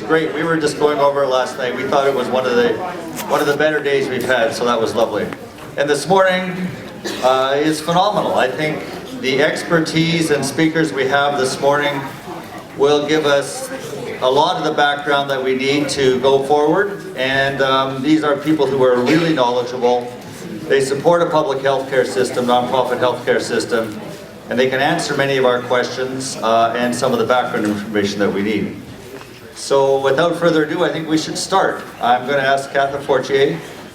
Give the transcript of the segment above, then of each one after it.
great. We were just going over it last night. We thought it was one of the better days we've had, so that was lovely. And this morning is phenomenal. I think the expertise and speakers we have this morning will give us a lot of the background that we need to go forward. And these are people who are really knowledgeable. They support a public healthcare system, nonprofit healthcare system, and they can answer many of our questions and some of the background information that we need. So without further ado, I think we should start. I'm going to ask Katha Fortier,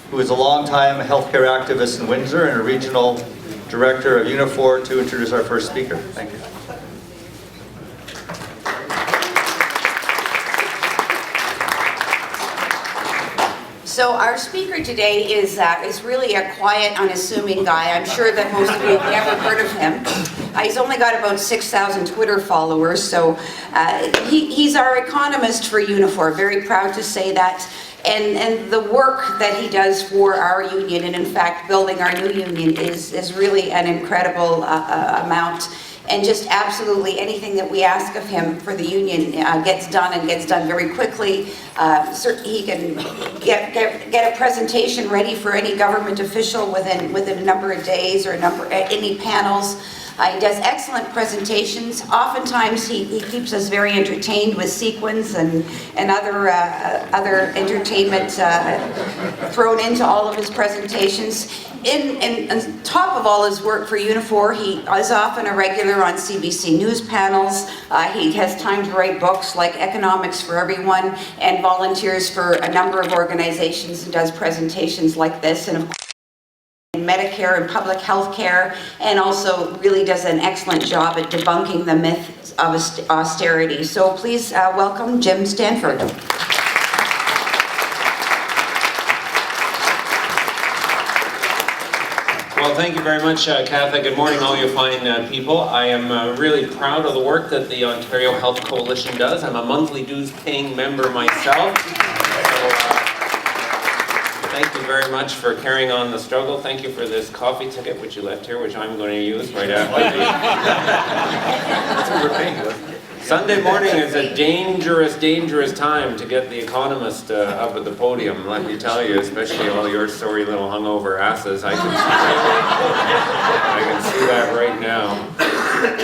who is a longtime healthcare activist in Windsor and a regional director of UNIFOR, to introduce our first speaker. Thank you. So our speaker today is really a quiet, unassuming guy. I'm sure that most of you have never heard of him. He's only got about 6,000 Twitter followers, so he's our economist for UNIFOR. Very proud to say that. And the work that he does for our union, and in fact building our new union, is really an incredible amount. And just absolutely anything that we ask of him for the union gets done, and gets done very quickly. He can get a presentation ready for any government official within a number of days, or any panels. He does excellent presentations. Oftentimes he keeps us very entertained with sequins and other entertainment thrown into all of his presentations. And on top of all his work for UNIFOR, he is often a regular on CBC News panels. He has time to write books like Economics for Everyone, and volunteers for a number of organizations and does presentations like this, and of course in Medicare and public health care, and also really does an excellent job at debunking the myth of austerity. So please welcome Jim Stanford. Well, thank you very much, Katha. Good morning, all you fine people. I am really proud of the work that the Ontario Health Coalition does. I'm a monthly dues-paying member myself. So, thank you very much for carrying on the struggle. Thank you for this coffee ticket, which you left here, which I'm going to use right after the... That's what we're paying for. Sunday morning is a dangerous, dangerous time to get the economist up at the podium, let me tell you, especially all your sorry little hungover asses. I can see that right now.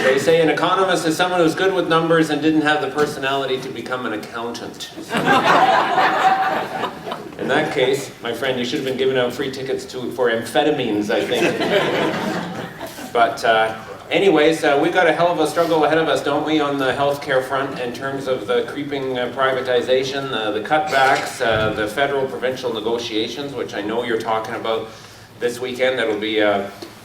They say an economist is someone who's good with numbers and didn't have the personality to become an accountant. In that case, my friend, you should have been giving out free tickets for amphetamines, I think. But anyways, we've got a hell of a struggle ahead of us, don't we, on the healthcare front, in terms of the creeping privatization, the cutbacks, the federal-provincial negotiations, which I know you're talking about this weekend. That'll be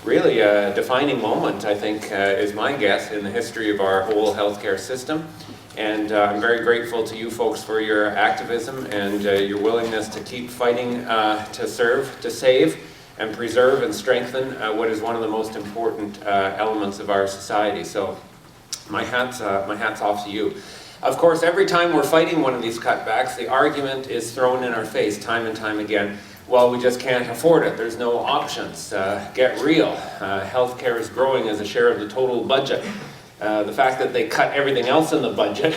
really a defining moment, I think, is my guess, in the history of our whole healthcare system. And I'm very grateful to you folks for your activism and your willingness to keep fighting to serve, to save, and preserve and strengthen what is one of the most important elements of our society. So my hat's off to you. Of course, every time we're fighting one of these cutbacks, the argument is thrown in our face time and time again. Well, we just can't afford it. There's no options. Get real. Healthcare is growing as a share of the total budget. The fact that they cut everything else in the budget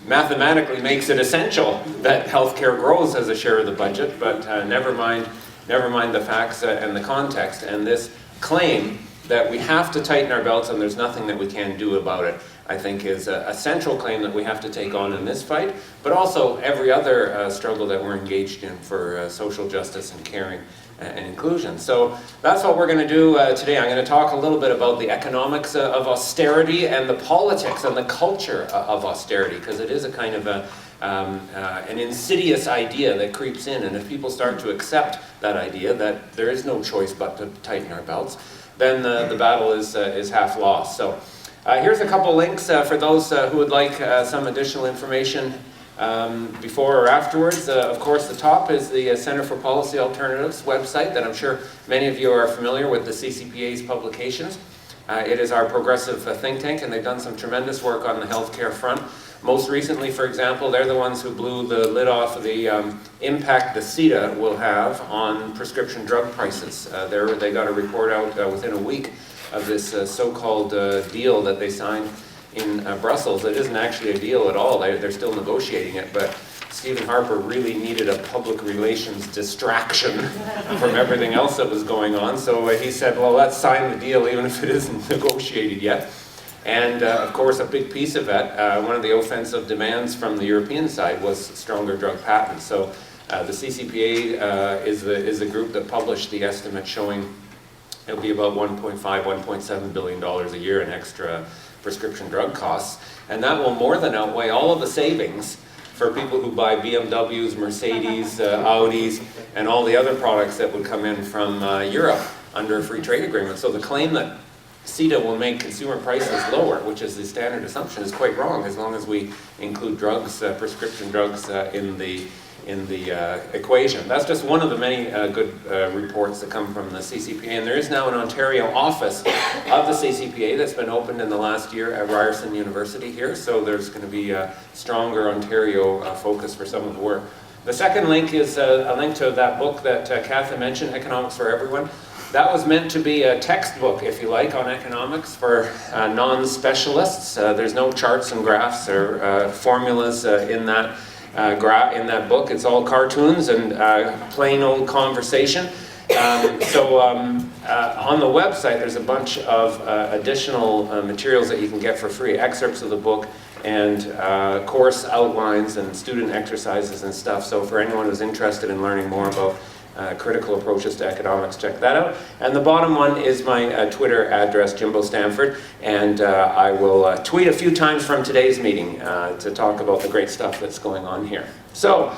mathematically makes it essential that healthcare grows as a share of the budget, but never mind the facts and the context. And this claim that we have to tighten our belts and there's nothing that we can do about it, I think is a central claim that we have to take on in this fight, but also every other struggle that we're engaged in for social justice and caring and inclusion. So that's what we're going to do today. I'm going to talk a little bit about the economics of austerity and the politics and the culture of austerity, because it is a kind of an insidious idea that creeps in, and if people start to accept that idea that there is no choice but to tighten our belts, then the battle is half lost. So here's a couple links for those who would like some additional information before or afterwards. Of course, the top is the Centre for Policy Alternatives website that I'm sure many of you are familiar with, the CCPA's publications. It is our progressive think tank, and they've done some tremendous work on the healthcare front. Most recently, for example, they're the ones who blew the lid off of the impact the CETA will have on prescription drug prices. They got a report out within a week of this so-called deal that they signed in Brussels. It isn't actually a deal at all. They're still negotiating it, but Stephen Harper really needed a public relations distraction from everything else that was going on. So he said, well, let's sign the deal even if it isn't negotiated yet. And of course, a big piece of it, one of the offensive demands from the European side was stronger drug patents. So the CCPA is the group that published the estimate showing it'll be about $1.5, $1.7 billion a year in extra prescription drug costs. And that will more than outweigh all of the savings for people who buy BMWs, Mercedes, Audis, and all the other products that would come in from Europe under a free trade agreement. So the claim that CETA will make consumer prices lower, which is the standard assumption, is quite wrong as long as we include drugs, prescription drugs, in the equation. That's just one of the many good reports that come from the CCPA. And there is now an Ontario office of the CCPA that's been opened in the last year at Ryerson University here. So there's going to be a stronger Ontario focus for some of the work. The second link is a link to that book that Katha mentioned, Economics for Everyone. That was meant to be a textbook, if you like, on economics for non-specialists. There's no charts and graphs or formulas in that book. It's all cartoons and plain old conversation. So on the website, there's a bunch of additional materials that you can get for free, excerpts of the book and course outlines and student exercises and stuff. So for anyone who's interested in learning more about critical approaches to economics, check that out. And the bottom one is my Twitter address, Jimbo Stanford, and I will tweet a few times from today's meeting to talk about the great stuff that's going on here. So,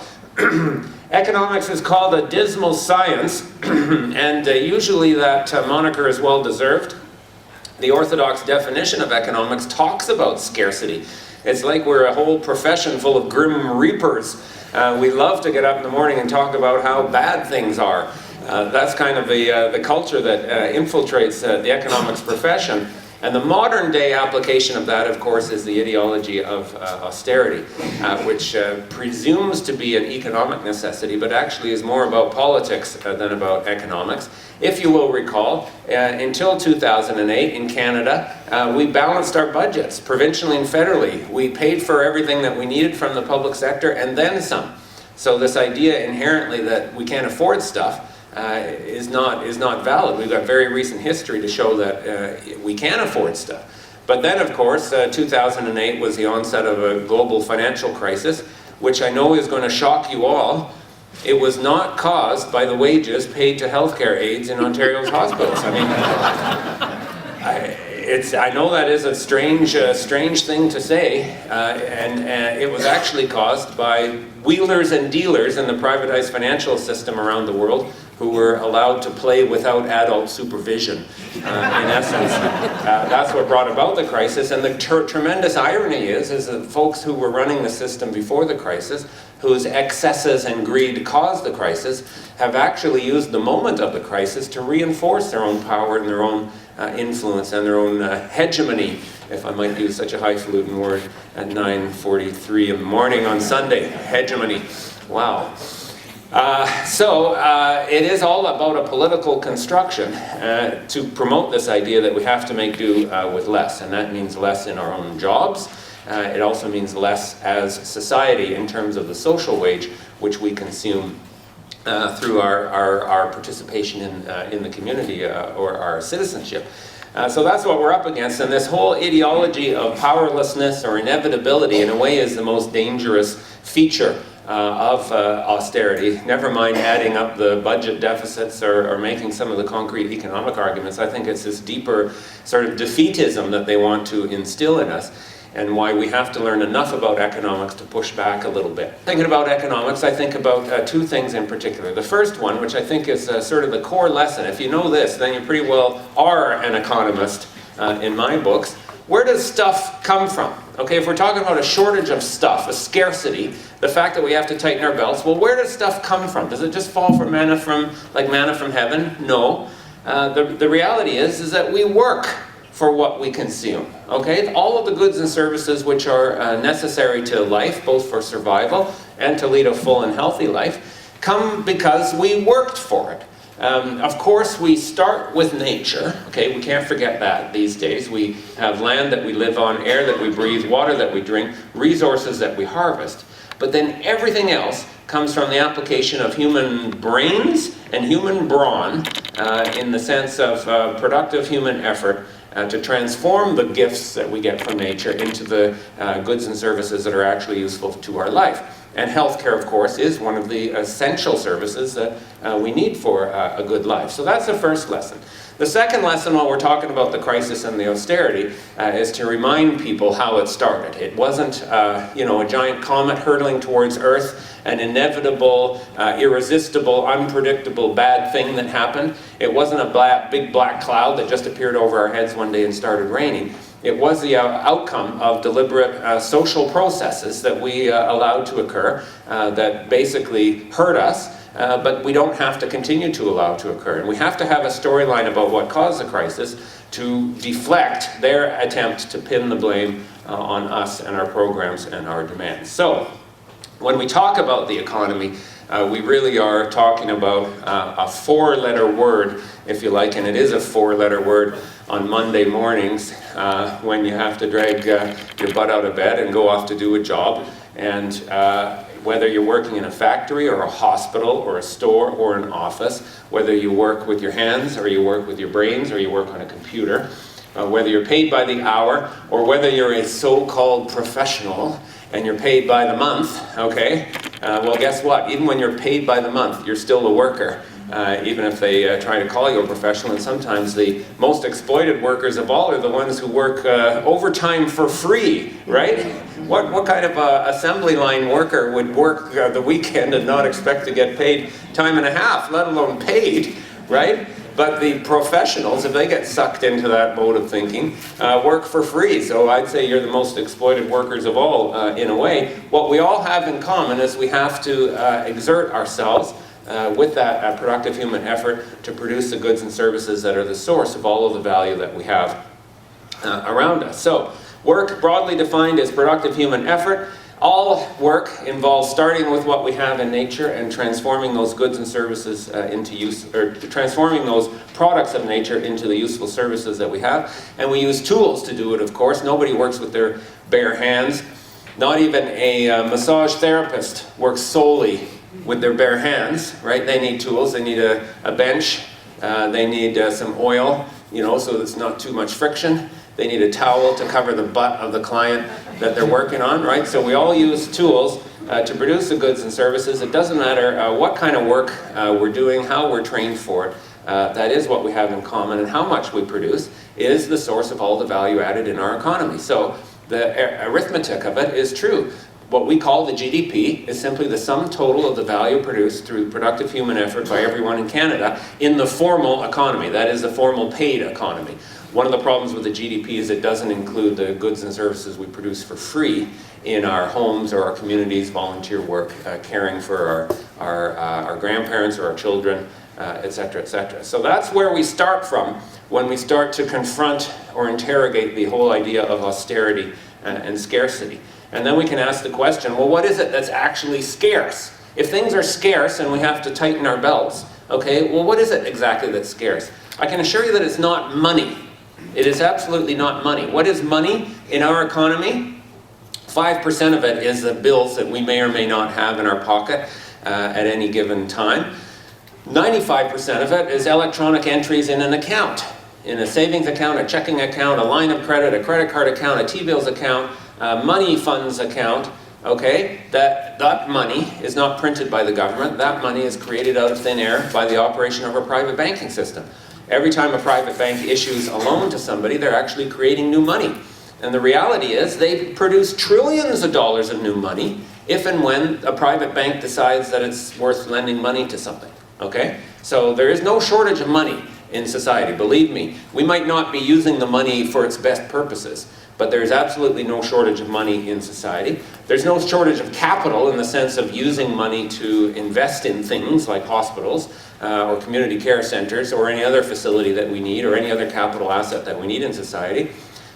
economics is called a dismal science, and usually that moniker is well deserved. The orthodox definition of economics talks about scarcity. It's like we're a whole profession full of grim reapers. We love to get up in the morning and talk about how bad things are. That's kind of the culture that infiltrates the economics profession. And the modern day application of that, of course, is the ideology of austerity, which presumes to be an economic necessity, but actually is more about politics than about economics. If you will recall, until 2008 in Canada, we balanced our budgets, provincially and federally. We paid for everything that we needed from the public sector and then some. So this idea inherently that we can't afford stuff is not valid. We've got very recent history to show that we can afford stuff. But then, of course, 2008 was the onset of a global financial crisis, which I know is going to shock you all. It was not caused by the wages paid to healthcare aides in Ontario's hospitals. I mean, I know that is a strange thing to say, and it was actually caused by wheelers and dealers in the privatized financial system around the world who were allowed to play without adult supervision. In essence, that's what brought about the crisis. And the tremendous irony is that folks who were running the system before the crisis, whose excesses and greed caused the crisis, have actually used the moment of the crisis to reinforce their own power and their own influence and their own hegemony, if I might use such a highfalutin word at 9:43 in the morning on Sunday. Hegemony. Wow. So it is all about a political construction to promote this idea that we have to make do with less, and that means less in our own jobs. It also means less as society in terms of the social wage which we consume through our participation in the community or our citizenship. So that's what we're up against, and this whole ideology of powerlessness or inevitability in a way is the most dangerous feature of austerity, never mind adding up the budget deficits or making some of the concrete economic arguments. I think it's this deeper sort of defeatism that they want to instill in us, and why we have to learn enough about economics to push back a little bit. Thinking about economics, I think about two things in particular. The first one, which I think is sort of the core lesson, if you know this, then you pretty well are an economist in my books. Where does stuff come from? Okay, if we're talking about a shortage of stuff, a scarcity, the fact that we have to tighten our belts, well, where does stuff come from? Does it just fall from manna from heaven? No. The reality is that we work for what we consume. Okay, all of the goods and services which are necessary to life, both for survival and to lead a full and healthy life, come because we worked for it. Of course, we start with nature, okay? We can't forget that these days. We have land that we live on, air that we breathe, water that we drink, resources that we harvest. But then everything else comes from the application of human brains and human brawn in the sense of productive human effort to transform the gifts that we get from nature into the goods and services that are actually useful to our life. And healthcare, of course, is one of the essential services that we need for a good life. So that's the first lesson. The second lesson, while we're talking about the crisis and the austerity, is to remind people how it started. It wasn't, a giant comet hurtling towards Earth, an inevitable, irresistible, unpredictable bad thing that happened. It wasn't a big black cloud that just appeared over our heads one day and started raining. It was the outcome of deliberate social processes that we allowed to occur that basically hurt us, but we don't have to continue to allow to occur. And we have to have a storyline about what caused the crisis to deflect their attempt to pin the blame on us and our programs and our demands. So, when we talk about the economy, we really are talking about a four-letter word, if you like, and it is a four-letter word on Monday mornings when you have to drag your butt out of bed and go off to do a job. And whether you're working in a factory or a hospital or a store or an office, whether you work with your hands or you work with your brains or you work on a computer, whether you're paid by the hour or whether you're a so-called professional and you're paid by the month, okay? Well, guess what? Even when you're paid by the month, you're still a worker, even if they try to call you a professional. And sometimes the most exploited workers of all are the ones who work overtime for free, right? What kind of assembly line worker would work the weekend and not expect to get paid time and a half, let alone paid, right? But the professionals, if they get sucked into that mode of thinking, work for free. So I'd say you're the most exploited workers of all, in a way. What we all have in common is we have to exert ourselves with that productive human effort to produce the goods and services that are the source of all of the value that we have around us. So work, broadly defined as productive human effort. All work involves starting with what we have in nature and transforming those goods and services into use, or transforming those products of nature into the useful services that we have. And we use tools to do it, of course. Nobody works with their bare hands. Not even a massage therapist works solely with their bare hands, right? They need tools. They need a bench. They need some oil, so there's not too much friction. They need a towel to cover the butt of the client that they're working on, right? So we all use tools to produce the goods and services. It doesn't matter what kind of work we're doing, how we're trained for it. That is what we have in common, and how much we produce is the source of all the value added in our economy. So the arithmetic of it is true. What we call the GDP is simply the sum total of the value produced through productive human effort by everyone in Canada in the formal economy. That is the formal paid economy. One of the problems with the GDP is it doesn't include the goods and services we produce for free in our homes or our communities, volunteer work, caring for our grandparents or our children, et cetera, et cetera. So that's where we start from when we start to confront or interrogate the whole idea of austerity and scarcity. And then we can ask the question, well, what is it that's actually scarce? If things are scarce and we have to tighten our belts, okay, well, what is it exactly that's scarce? I can assure you that it's not money. It is absolutely not money. What is money in our economy? 5% of it is the bills that we may or may not have in our pocket at any given time. 95% of it is electronic entries in an account. In a savings account, a checking account, a line of credit, a credit card account, a T-bills account, a money funds account. Okay, that money is not printed by the government. That money is created out of thin air by the operation of our private banking system. Every time a private bank issues a loan to somebody, they're actually creating new money. And the reality is they produce trillions of dollars of new money if and when a private bank decides that it's worth lending money to something. Okay? So there is no shortage of money in society. Believe me, we might not be using the money for its best purposes, but there's absolutely no shortage of money in society. There's no shortage of capital in the sense of using money to invest in things like hospitals or community care centers or any other facility that we need or any other capital asset that we need in society.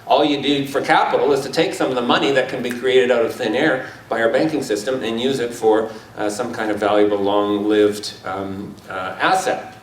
All you need for capital is to take some of the money that can be created out of thin air by our banking system and use it for some kind of valuable, long-lived asset.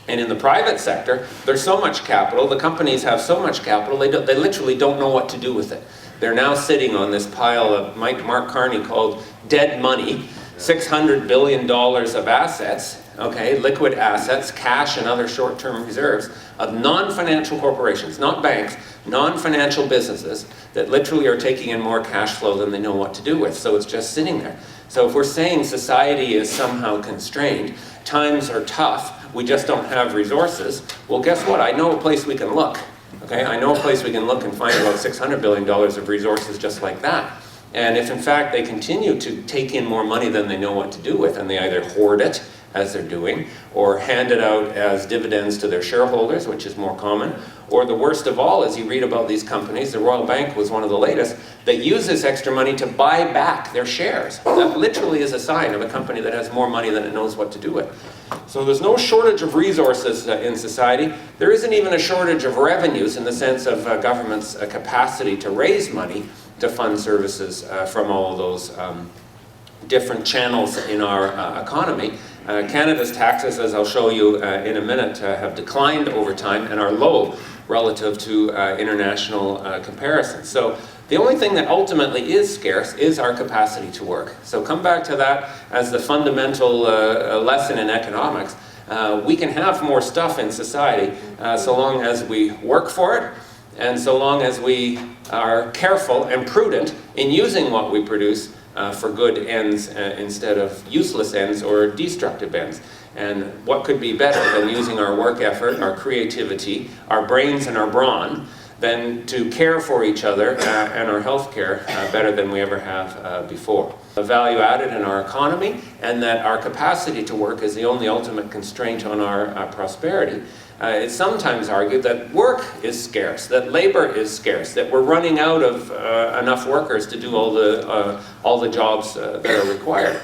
And in the private sector, there's so much capital, the companies have so much capital, they literally don't know what to do with it. They're now sitting on this pile of Mark Carney called dead money, $600 billion of assets, okay, liquid assets, cash and other short-term reserves of non-financial corporations, not banks, non-financial businesses that literally are taking in more cash flow than they know what to do with. So it's just sitting there. So if we're saying society is somehow constrained, times are tough, we just don't have resources, well, guess what? I know a place we can look. Okay, I know a place we can look and find about $600 billion of resources just like that. And if in fact they continue to take in more money than they know what to do with, and they either hoard it, as they're doing, or hand it out as dividends to their shareholders, which is more common, or the worst of all is you read about these companies, the Royal Bank was one of the latest, that use this extra money to buy back their shares. That literally is a sign of a company that has more money than it knows what to do with. So there's no shortage of resources in society. There isn't even a shortage of revenues in the sense of government's capacity to raise money to fund services from all of those different channels in our economy. Canada's taxes, as I'll show you in a minute, have declined over time and are low relative to international comparisons. So the only thing that ultimately is scarce is our capacity to work. So come back to that as the fundamental lesson in economics. We can have more stuff in society so long as we work for it, and so long as we are careful and prudent in using what we produce for good ends instead of useless ends or destructive ends. And what could be better than using our work effort, our creativity, our brains and our brawn, than to care for each other and our health care better than we ever have before. The value added in our economy, and that our capacity to work is the only ultimate constraint on our prosperity. It's sometimes argued that work is scarce, that labor is scarce, that we're running out of enough workers to do all the jobs that are required.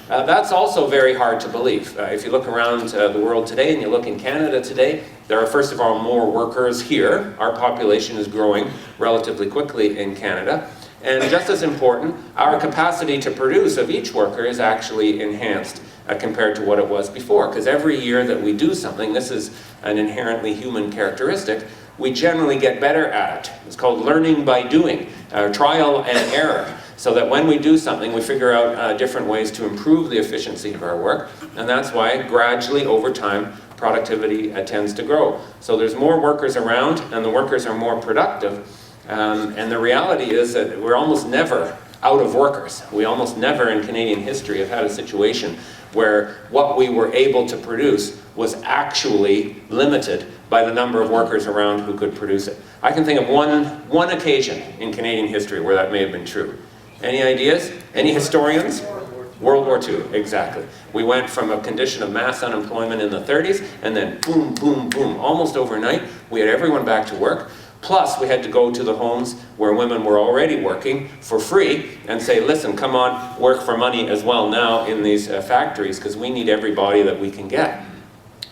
That's also very hard to believe. If you look around the world today and you look in Canada today, there are first of all more workers here. Our population is growing relatively quickly in Canada. And just as important, our capacity to produce of each worker is actually enhanced compared to what it was before. Because every year that we do something, this is an inherently human characteristic, we generally get better at it. It's called learning by doing, trial and error. So that when we do something, we figure out different ways to improve the efficiency of our work. And that's why gradually over time, productivity tends to grow. So there's more workers around and the workers are more productive. And the reality is that we're almost never out of workers. We almost never in Canadian history have had a situation where what we were able to produce was actually limited by the number of workers around who could produce it. I can think of one occasion in Canadian history where that may have been true. Any ideas? Any historians? World War II, exactly. We went from a condition of mass unemployment in the 30s, and then boom, boom, boom, almost overnight, we had everyone back to work. Plus, we had to go to the homes where women were already working for free and say, listen, come on, work for money as well now in these factories, because we need everybody that we can get.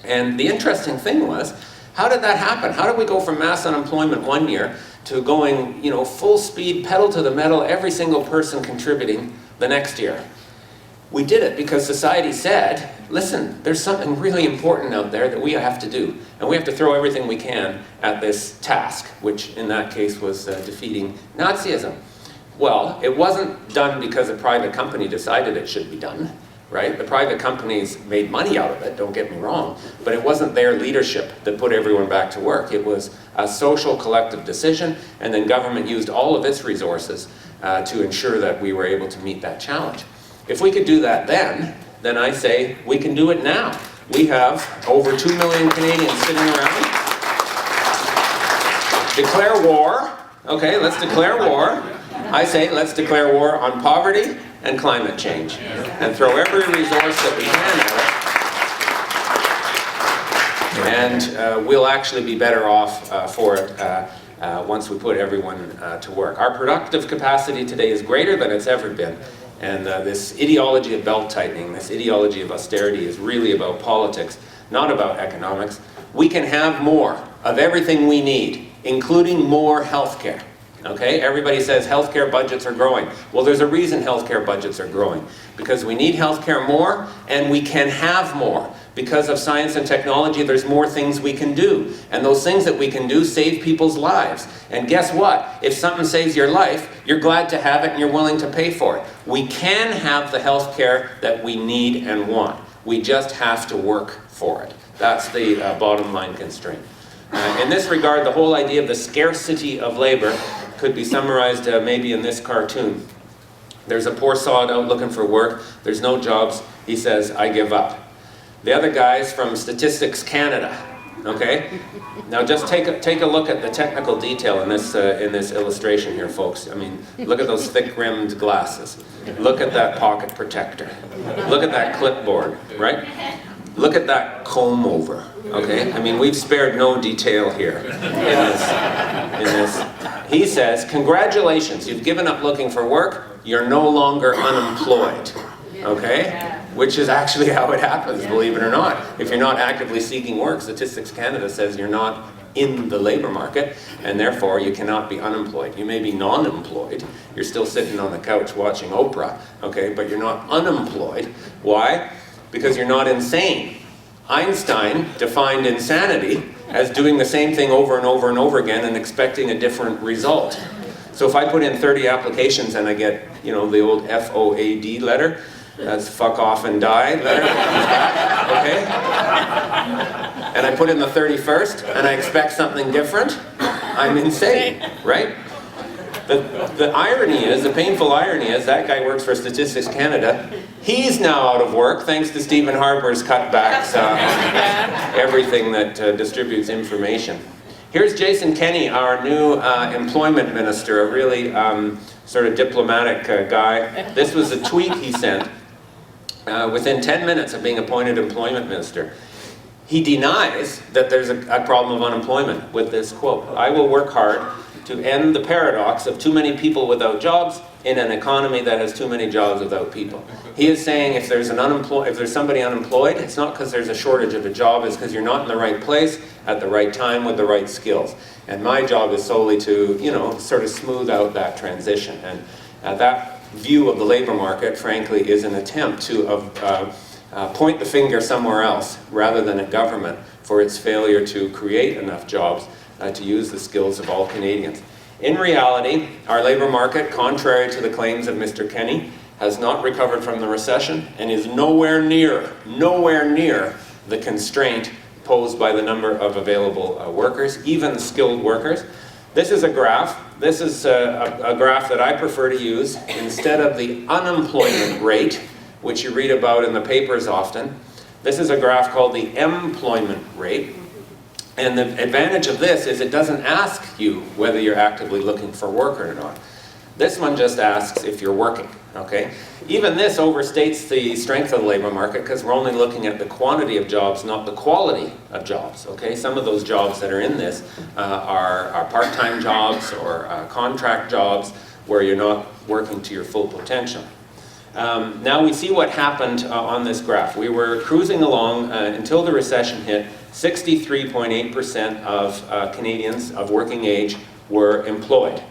And the interesting thing was, how did that happen? How did we go from mass unemployment one year to going, full speed, pedal to the metal, every single person contributing the next year? We did it because society said, listen, there's something really important out there that we have to do. And we have to throw everything we can at this task, which in that case was defeating Nazism. Well, it wasn't done because a private company decided it should be done, right? The private companies made money out of it, don't get me wrong, but it wasn't their leadership that put everyone back to work. It was a social collective decision, and then government used all of its resources to ensure that we were able to meet that challenge. If we could do that then I say we can do it now. We have over 2 million Canadians sitting around. Declare war. Okay, let's declare war. I say let's declare war on poverty and climate change and throw every resource that we can at it. And we'll actually be better off for it once we put everyone to work. Our productive capacity today is greater than it's ever been. And this ideology of belt-tightening, this ideology of austerity is really about politics, not about economics. We can have more of everything we need, including more health care. Okay, everybody says healthcare budgets are growing. Well, there's a reason healthcare budgets are growing. Because we need healthcare more, and we can have more. Because of science and technology, there's more things we can do. And those things that we can do save people's lives. And guess what? If something saves your life, you're glad to have it and you're willing to pay for it. We can have the healthcare that we need and want. We just have to work for it. That's the bottom line constraint. In this regard, the whole idea of the scarcity of labor could be summarized maybe in this cartoon. There's a poor sod out looking for work. There's no jobs. He says, I give up. The other guy's from Statistics Canada. Okay? Now just take a look at the technical detail in this illustration here, folks. I mean, look at those thick-rimmed glasses. Look at that pocket protector. Look at that clipboard, right? Look at that comb over, okay? I mean, we've spared no detail here in this. He says, congratulations, you've given up looking for work, you're no longer unemployed, okay? Which is actually how it happens, believe it or not. If you're not actively seeking work, Statistics Canada says you're not in the labor market, and therefore you cannot be unemployed. You may be non-employed, you're still sitting on the couch watching Oprah, okay, but you're not unemployed. Why? Because you're not insane. Einstein defined insanity as doing the same thing over and over and over again and expecting a different result. So if I put in 30 applications and I get, you know, the old FOAD letter, that's fuck off and die letter, okay? And I put in the 31st and I expect something different, I'm insane, right? The irony is, the painful irony is, that guy works for Statistics Canada. He's now out of work thanks to Stephen Harper's cutbacks, everything that distributes information. Here's Jason Kenney, our new employment minister, a really sort of diplomatic guy. This was a tweet he sent within 10 minutes of being appointed employment minister. He denies that there's a problem of unemployment with this quote. I will work hard to end the paradox of too many people without jobs in an economy that has too many jobs without people. He is saying if there's somebody unemployed, it's not because there's a shortage of a job, it's because you're not in the right place at the right time with the right skills. And my job is solely to, you know, sort of smooth out that transition. And that view of the labor market, frankly, is an attempt to point the finger somewhere else rather than at government for its failure to create enough jobs to use the skills of all Canadians. In reality, our labor market, contrary to the claims of Mr. Kenney, has not recovered from the recession and is nowhere near the constraint posed by the number of available workers, even skilled workers. This is a graph. This is a graph that I prefer to use instead of the unemployment rate, which you read about in the papers often. This is a graph called the employment rate. And the advantage of this is it doesn't ask you whether you're actively looking for work or not. This one just asks if you're working, okay? Even this overstates the strength of the labor market because we're only looking at the quantity of jobs, not the quality of jobs, okay? Some of those jobs that are in this are part-time jobs or contract jobs where you're not working to your full potential. Now we see what happened on this graph. We were cruising along until the recession hit. 63.8% of Canadians of working age were employed.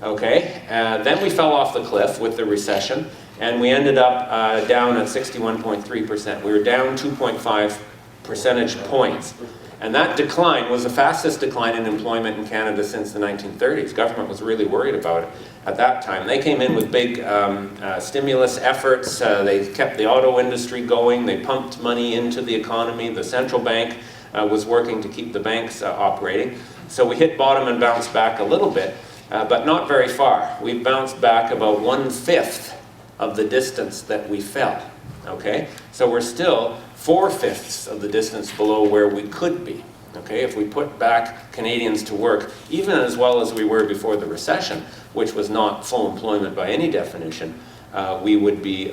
Okay, then we fell off the cliff with the recession, and we ended up down at 61.3%. We were down 2.5 percentage points. And that decline was the fastest decline in employment in Canada since the 1930s. Government was really worried about it at that time. They came in with big stimulus efforts. They kept the auto industry going. They pumped money into the economy. The central bank was working to keep the banks operating. So we hit bottom and bounced back a little bit, but not very far. We bounced back about 1/5 of the distance that we fell. Okay? So we're still 4/5 of the distance below where we could be. Okay? If we put back Canadians to work, even as well as we were before the recession, which was not full employment by any definition, we would be,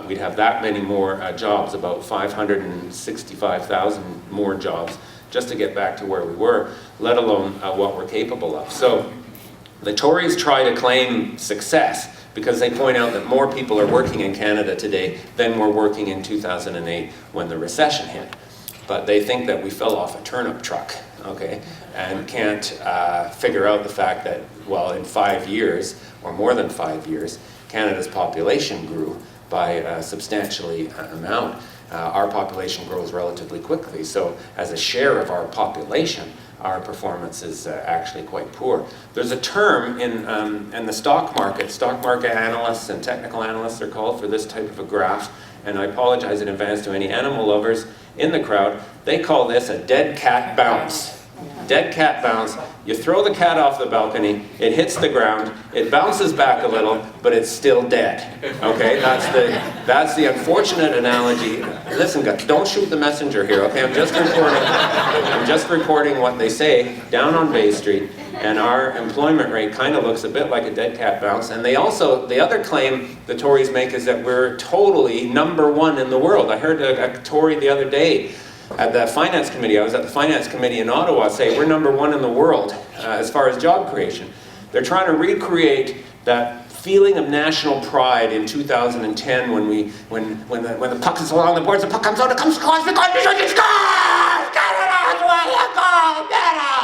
we'd have that many more jobs, about 565,000 more jobs, just to get back to where we were, let alone what we're capable of. So the Tories try to claim success because they point out that more people are working in Canada today than were working in 2008 when the recession hit. But they think that we fell off a turnip truck, okay, and can't figure out the fact that, well, in 5 years, or more than 5 years, Canada's population grew by a substantially amount. Our population grows relatively quickly, so as a share of our population, our performance is actually quite poor. There's a term in the stock market analysts and technical analysts are called for this type of a graph, and I apologize in advance to any animal lovers in the crowd. They call this a dead cat bounce. Dead cat bounce. You throw the cat off the balcony, it hits the ground, it bounces back a little, but it's still dead. Okay, that's the unfortunate analogy. Listen, guys, don't shoot the messenger here, okay? I'm just reporting what they say down on Bay Street, and our employment rate kind of looks a bit like a dead cat bounce. And they also, the other claim the Tories make is that we're totally #1 in the world. I heard a Tory the other day at the Finance Committee. I was at the Finance Committee in Ottawa say we're #1 in the world as far as job creation. They're trying to recreate that feeling of national pride in 2010 when the puck is along the boards, the puck comes out, it comes across the goal, it scores! Canada's won the gold medal!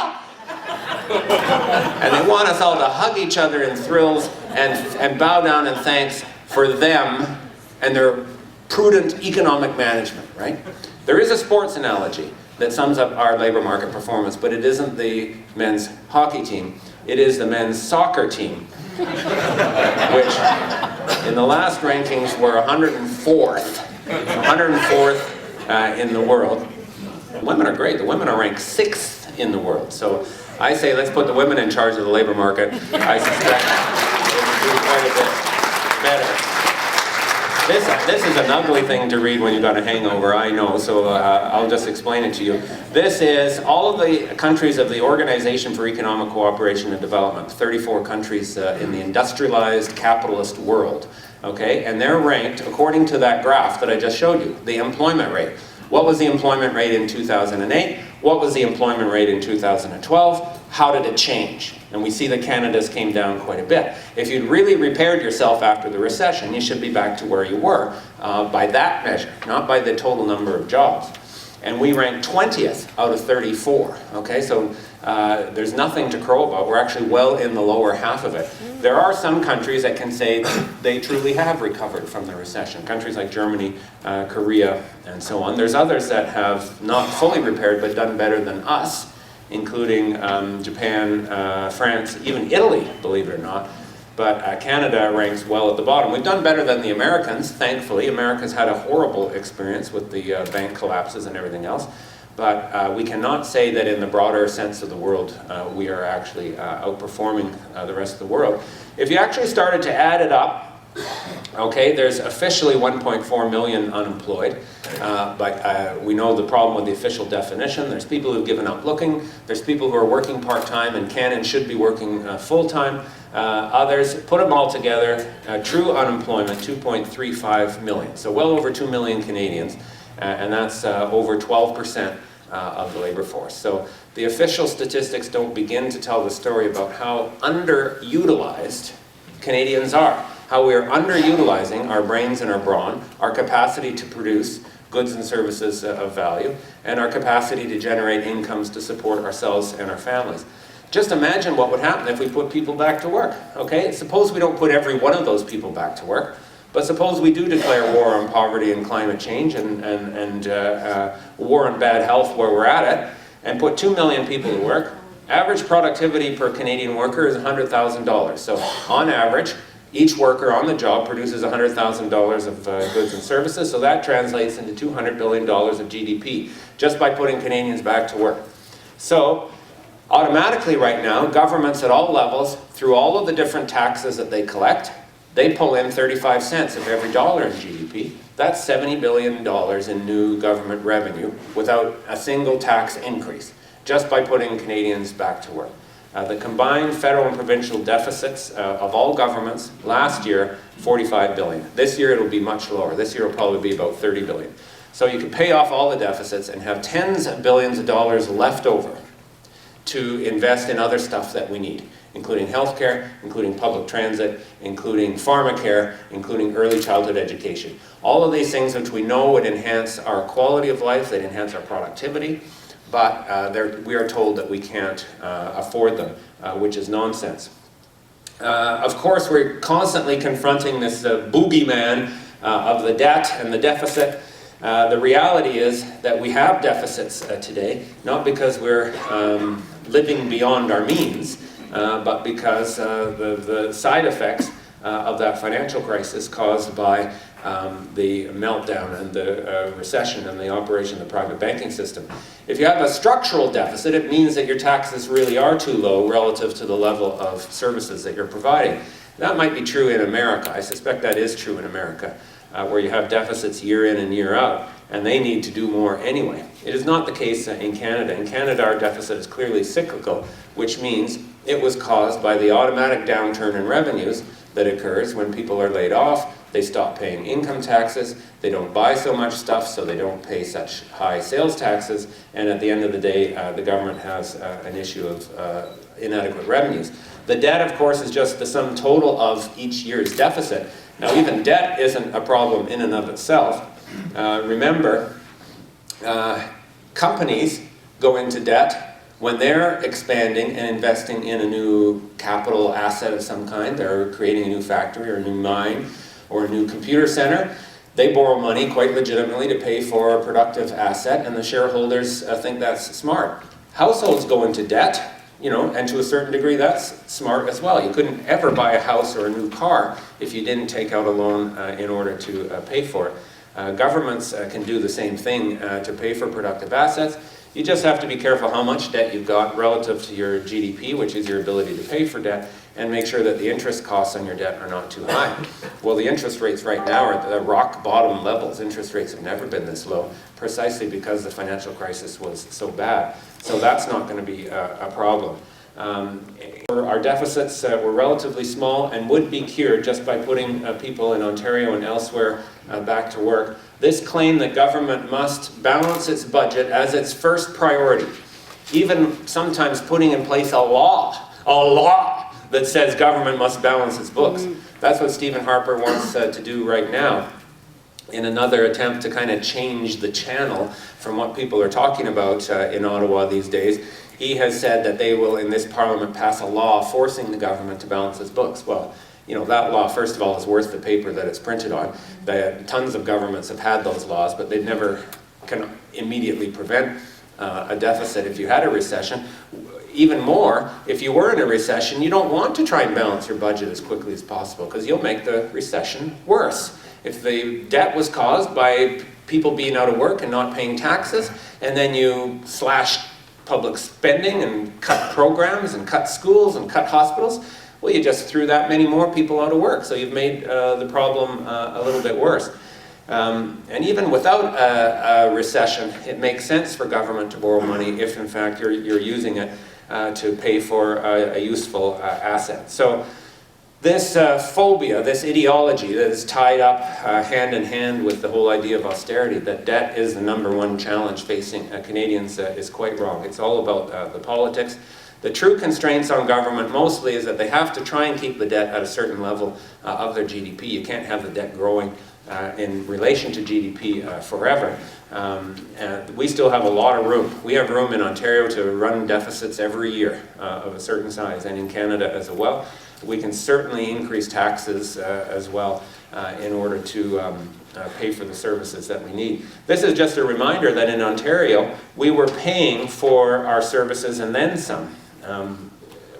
And they want us all to hug each other in thrills and bow down in thanks for them and their prudent economic management, right? There is a sports analogy that sums up our labor market performance, but it isn't the men's hockey team, it is the men's soccer team, which in the last rankings were 104th in the world. The women are great, the women are ranked 6th in the world, so I say let's put the women in charge of the labor market. I suspect it would do quite a bit better. This is an ugly thing to read when you've got a hangover, I know, so I'll just explain it to you. This is all of the countries of the Organization for Economic Cooperation and Development, 34 countries in the industrialized capitalist world, okay? And they're ranked according to that graph that I just showed you, the employment rate. What was the employment rate in 2008? What was the employment rate in 2012? How did it change? And we see that Canada's came down quite a bit. If you'd really repaired yourself after the recession, you should be back to where you were by that measure, not by the total number of jobs. And we ranked 20th out of 34, okay? So there's nothing to crow about. We're actually well in the lower half of it. There are some countries that can say they truly have recovered from the recession. Countries like Germany, Korea, and so on. There's others that have not fully repaired but done better than us, including Japan, France, even Italy, believe it or not. But Canada ranks well at the bottom. We've done better than the Americans, thankfully. America's had a horrible experience with the bank collapses and everything else. But we cannot say that in the broader sense of the world, we are actually outperforming the rest of the world. If you actually started to add it up, okay, there's officially 1.4 million unemployed, but we know the problem with the official definition. There's people who've given up looking, there's people who are working part-time and can and should be working full-time. Others, put them all together, true unemployment, 2.35 million. So well over 2 million Canadians, and that's over 12% of the labor force. So the official statistics don't begin to tell the story about how underutilized Canadians are. How we are underutilizing our brains and our brawn, our capacity to produce goods and services of value, and our capacity to generate incomes to support ourselves and our families. Just imagine what would happen if we put people back to work, okay? Suppose we don't put every one of those people back to work, but suppose we do declare war on poverty and climate change and war on bad health where we're at it, and put 2 million people to work. Average productivity per Canadian worker is $100,000. So on average, each worker on the job produces $100,000 of goods and services, so that translates into $200 billion of GDP, just by putting Canadians back to work. So, automatically right now, governments at all levels, through all of the different taxes that they collect, they pull in 35 cents of every dollar in GDP. That's $70 billion in new government revenue without a single tax increase, just by putting Canadians back to work. The combined federal and provincial deficits of all governments last year, 45 billion. This year it'll be much lower. This year it'll probably be about 30 billion. So you can pay off all the deficits and have tens of billions of dollars left over to invest in other stuff that we need, including healthcare, including public transit, including pharmacare, including early childhood education. All of these things which we know would enhance our quality of life, they'd enhance our productivity, but we are told that we can't afford them, which is nonsense. Of course, we're constantly confronting this boogeyman of the debt and the deficit. The reality is that we have deficits today, not because we're living beyond our means, but because the side effects of that financial crisis caused by the meltdown and the recession and the operation of the private banking system. If you have a structural deficit, it means that your taxes really are too low relative to the level of services that you're providing. That might be true in America. I suspect that is true in America, where you have deficits year in and year out, and they need to do more anyway. It is not the case in Canada. In Canada, our deficit is clearly cyclical, which means it was caused by the automatic downturn in revenues that occurs when people are laid off. They stop paying income taxes, they don't buy so much stuff, so they don't pay such high sales taxes, and at the end of the day, the government has an issue of inadequate revenues. The debt, of course, is just the sum total of each year's deficit. Now, even debt isn't a problem in and of itself. Remember, companies go into debt when they're expanding and investing in a new capital asset of some kind. They're creating a new factory or a new mine or a new computer center. They borrow money quite legitimately to pay for a productive asset, and the shareholders think that's smart. Households go into debt, and to a certain degree that's smart as well. You couldn't ever buy a house or a new car if you didn't take out a loan in order to pay for it. Governments can do the same thing to pay for productive assets. You just have to be careful how much debt you've got relative to your GDP, which is your ability to pay for debt, and make sure that the interest costs on your debt are not too high. Well, the interest rates right now are at the rock bottom levels. Interest rates have never been this low, precisely because the financial crisis was so bad. So that's not going to be a problem. Our deficits were relatively small and would be cured just by putting people in Ontario and elsewhere back to work. This claim that government must balance its budget as its first priority, even sometimes putting in place a law that says government must balance its books. That's what Stephen Harper wants to do right now, in another attempt to kind of change the channel from what people are talking about in Ottawa these days. He has said that they will, in this parliament, pass a law forcing the government to balance its books. Well, that law, first of all, is worth the paper that it's printed on. Tons of governments have had those laws, but they never can immediately prevent a deficit if you had a recession. Even more, if you were in a recession, you don't want to try and balance your budget as quickly as possible, because you'll make the recession worse. If the debt was caused by people being out of work and not paying taxes, and then you slash public spending and cut programs and cut schools and cut hospitals, well, you just threw that many more people out of work. So you've made the problem a little bit worse. And even without a recession, it makes sense for government to borrow money if, in fact, you're using it to pay for a useful asset. So this phobia, this ideology that is tied up hand in hand with the whole idea of austerity, that debt is the #1 challenge facing Canadians, is quite wrong. It's all about the politics. The true constraints on government mostly is that they have to try and keep the debt at a certain level of their GDP. You can't have the debt growing in relation to GDP forever. We still have a lot of room. We have room in Ontario to run deficits every year of a certain size, and in Canada as well. We can certainly increase taxes as well in order to pay for the services that we need. This is just a reminder that in Ontario, we were paying for our services and then some.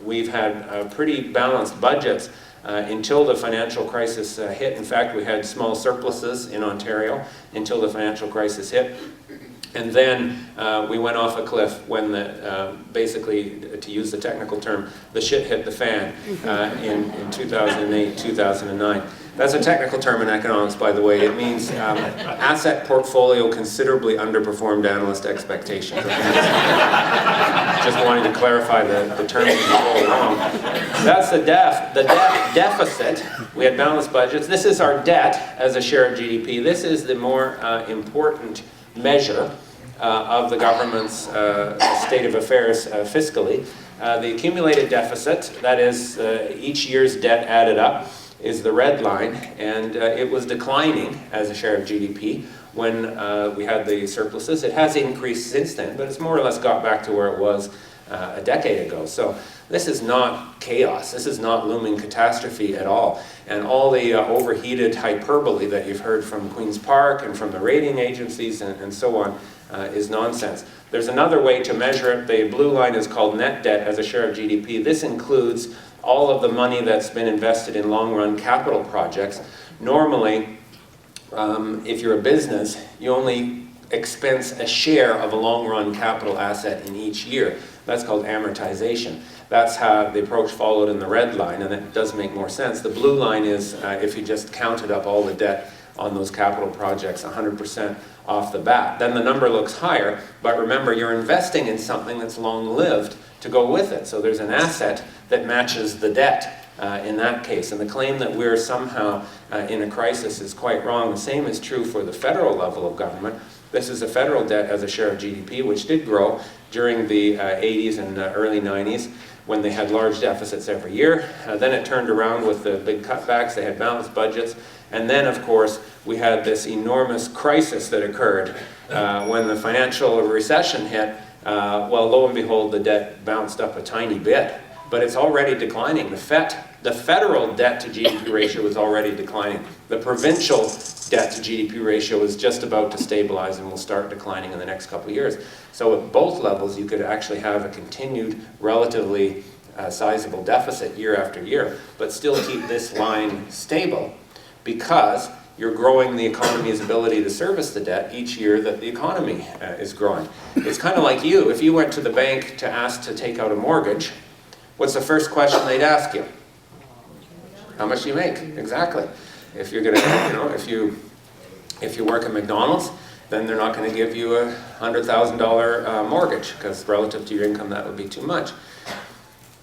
We've had pretty balanced budgets until the financial crisis hit. In fact, we had small surpluses in Ontario until the financial crisis hit. And then we went off a cliff when, basically, to use the technical term, the shit hit the fan in 2008, 2009. That's a technical term in economics, by the way. It means asset portfolio considerably underperformed analyst expectations. Just wanting to clarify the term all along. That's the deficit. We had balanced budgets. This is our debt as a share of GDP. This is the more important measure of the government's state of affairs fiscally. The accumulated deficit, that is each year's debt added up, is the red line, and it was declining as a share of GDP when we had the surpluses. It has increased since then, but it's more or less got back to where it was a decade ago. So this is not chaos. This is not looming catastrophe at all. And all the overheated hyperbole that you've heard from Queen's Park and from the rating agencies and so on is nonsense. There's another way to measure it. The blue line is called net debt as a share of GDP. This includes all of the money that's been invested in long-run capital projects. Normally, if you're a business, you only expense a share of a long-run capital asset in each year. That's called amortization. That's how the approach followed in the red line, and it does make more sense. The blue line is if you just counted up all the debt on those capital projects 100% off the bat. Then the number looks higher, but remember, you're investing in something that's long-lived to go with it. So there's an asset that matches the debt in that case. And the claim that we're somehow in a crisis is quite wrong. The same is true for the federal level of government. This is a federal debt as a share of GDP, which did grow during the 80s and early 90s when they had large deficits every year. Then it turned around with the big cutbacks. They had balanced budgets. And then, of course, we had this enormous crisis that occurred when the financial recession hit. Well, lo and behold, the debt bounced up a tiny bit. But it's already declining. The federal debt to GDP ratio is already declining. The provincial debt to GDP ratio is just about to stabilize and will start declining in the next couple of years. So at both levels, you could actually have a continued relatively sizable deficit year after year, but still keep this line stable because you're growing the economy's ability to service the debt each year that the economy is growing. It's kind of like you. If you went to the bank to ask to take out a mortgage, what's the first question they'd ask you? How much do you make? Exactly. If you're going to, if you work at McDonald's, then they're not going to give you a $100,000 mortgage because relative to your income that would be too much.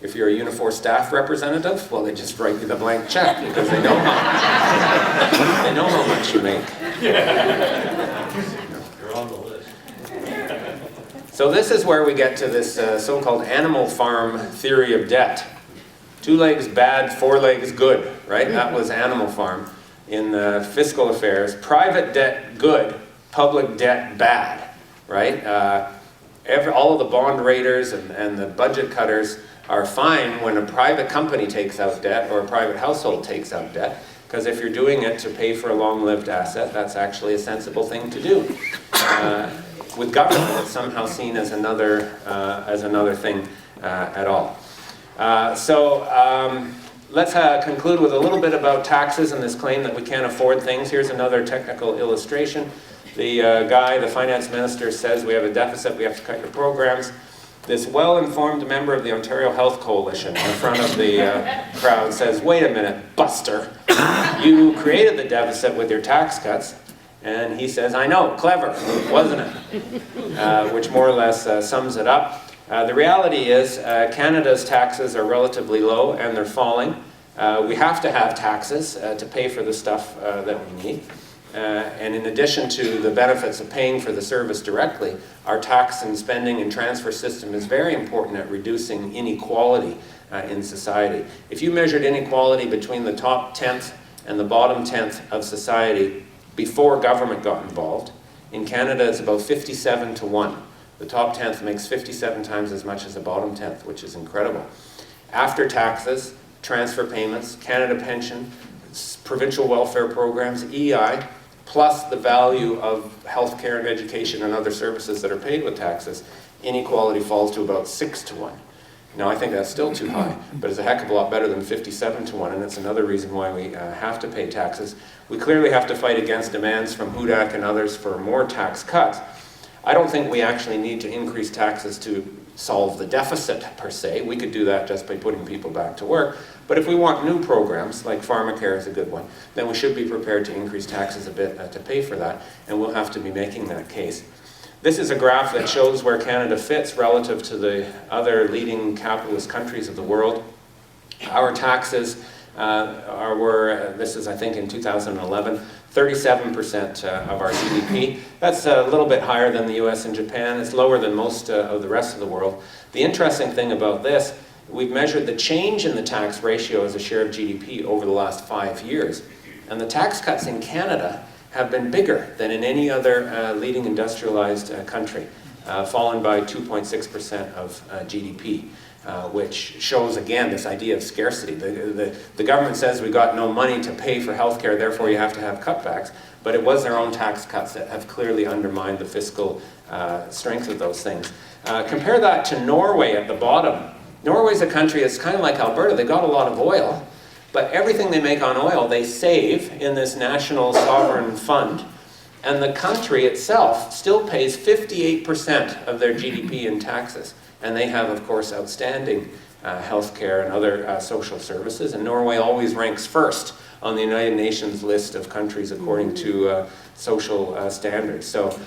If you're a UNIFOR staff representative, well, they just write you the blank check because they know how much you make. You're on the list. So this is where we get to this so-called animal farm theory of debt. 2 legs bad, 4 legs good, right? That was Animal Farm in fiscal affairs. Private debt good, public debt bad, right? All of the bond raters and the budget cutters are fine when a private company takes out debt or a private household takes out debt, because if you're doing it to pay for a long-lived asset, that's actually a sensible thing to do. With government, it's somehow seen as another thing at all. Let's conclude with a little bit about taxes and this claim that we can't afford things. Here's another technical illustration. The finance minister says we have a deficit, we have to cut your programs. This well-informed member of the Ontario Health Coalition in front of the crowd says, wait a minute, Buster, you created the deficit with your tax cuts. And he says, I know, clever, wasn't it? Which more or less sums it up. The reality is Canada's taxes are relatively low and they're falling. We have to have taxes to pay for the stuff that we need. And in addition to the benefits of paying for the service directly, our tax and spending and transfer system is very important at reducing inequality in society. If you measured inequality between the top 10th and the bottom 10th of society before government got involved, in Canada it's about 57 to 1. The top 10th makes 57 times as much as the bottom 10th, which is incredible. After taxes, transfer payments, Canada Pension, provincial welfare programs, EI, plus the value of healthcare and education and other services that are paid with taxes, inequality falls to about 6 to 1. Now, I think that's still too high, but it's a heck of a lot better than 57 to 1, and it's another reason why we have to pay taxes. We clearly have to fight against demands from HUDAC and others for more tax cuts. I don't think we actually need to increase taxes to solve the deficit, per se. We could do that just by putting people back to work. But if we want new programs, like Pharmacare is a good one, then we should be prepared to increase taxes a bit to pay for that, and we'll have to be making that case. This is a graph that shows where Canada fits relative to the other leading capitalist countries of the world. Our taxes were, this is I think in 2011, 37% of our GDP. That's a little bit higher than the US and Japan. It's lower than most of the rest of the world. The interesting thing about this we've measured the change in the tax ratio as a share of GDP over the last 5 years. And the tax cuts in Canada have been bigger than in any other leading industrialized country, fallen by 2.6% of GDP. Which shows, again, this idea of scarcity. The government says we got no money to pay for healthcare, therefore you have to have cutbacks, but it was their own tax cuts that have clearly undermined the fiscal strength of those things. Compare that to Norway at the bottom. Norway's a country that's kind of like Alberta. They got a lot of oil, but everything they make on oil they save in this national sovereign fund, and the country itself still pays 58% of their GDP in taxes. And they have, of course, outstanding healthcare and other social services. And Norway always ranks first on the United Nations list of countries according to social standards. So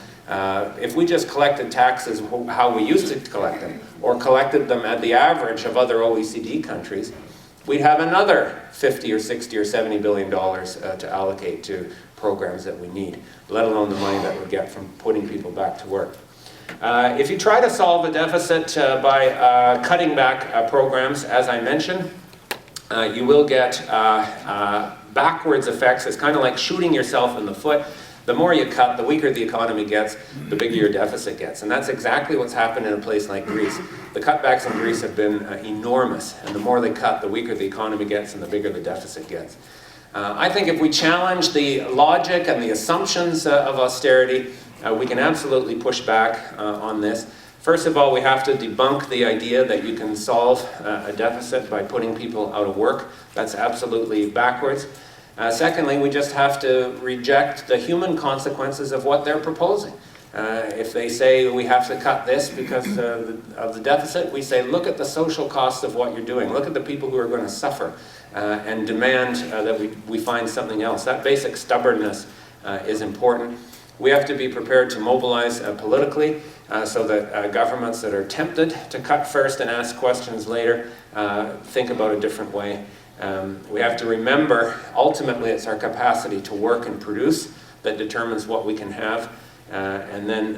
if we just collected taxes how we used to collect them, or collected them at the average of other OECD countries, we'd have another 50 or 60 or 70 billion dollars to allocate to programs that we need, let alone the money that we get from putting people back to work. If you try to solve a deficit by cutting back programs, as I mentioned, you will get backwards effects. It's kind of like shooting yourself in the foot. The more you cut, the weaker the economy gets, the bigger your deficit gets. And that's exactly what's happened in a place like Greece. The cutbacks in Greece have been enormous. And the more they cut, the weaker the economy gets and the bigger the deficit gets. I think if we challenge the logic and the assumptions of austerity, we can absolutely push back on this. First of all, we have to debunk the idea that you can solve a deficit by putting people out of work. That's absolutely backwards. Secondly, we just have to reject the human consequences of what they're proposing. If they say we have to cut this because of the deficit, we say look at the social cost of what you're doing. Look at the people who are going to suffer and demand that we find something else. That basic stubbornness is important. We have to be prepared to mobilize politically so that governments that are tempted to cut first and ask questions later think about a different way. We have to remember, ultimately, it's our capacity to work and produce that determines what we can have. And then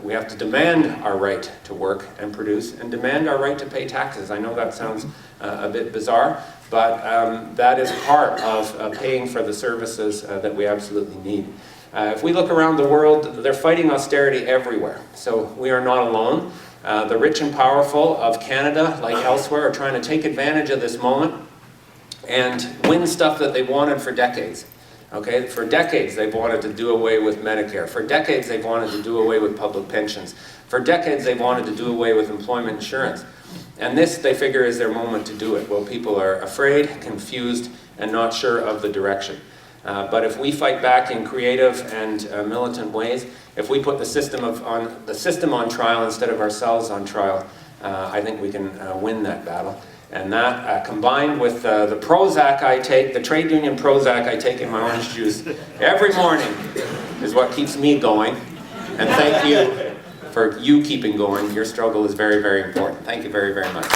we have to demand our right to work and produce and demand our right to pay taxes. I know that sounds a bit bizarre, but that is part of paying for the services that we absolutely need. If we look around the world, they're fighting austerity everywhere. So we are not alone. The rich and powerful of Canada, like elsewhere, are trying to take advantage of this moment and win stuff that they wanted for decades. Okay? For decades they've wanted to do away with Medicare. For decades they've wanted to do away with public pensions. For decades they've wanted to do away with employment insurance. And this, they figure, is their moment to do it. Well, people are afraid, confused, and not sure of the direction. But if we fight back in creative and militant ways, if we put the system on trial instead of ourselves on trial, I think we can win that battle. And that, combined with the Prozac I take, the trade union Prozac I take in my orange juice every morning, is what keeps me going. And thank you for you keeping going. Your struggle is very, very important. Thank you very, very much.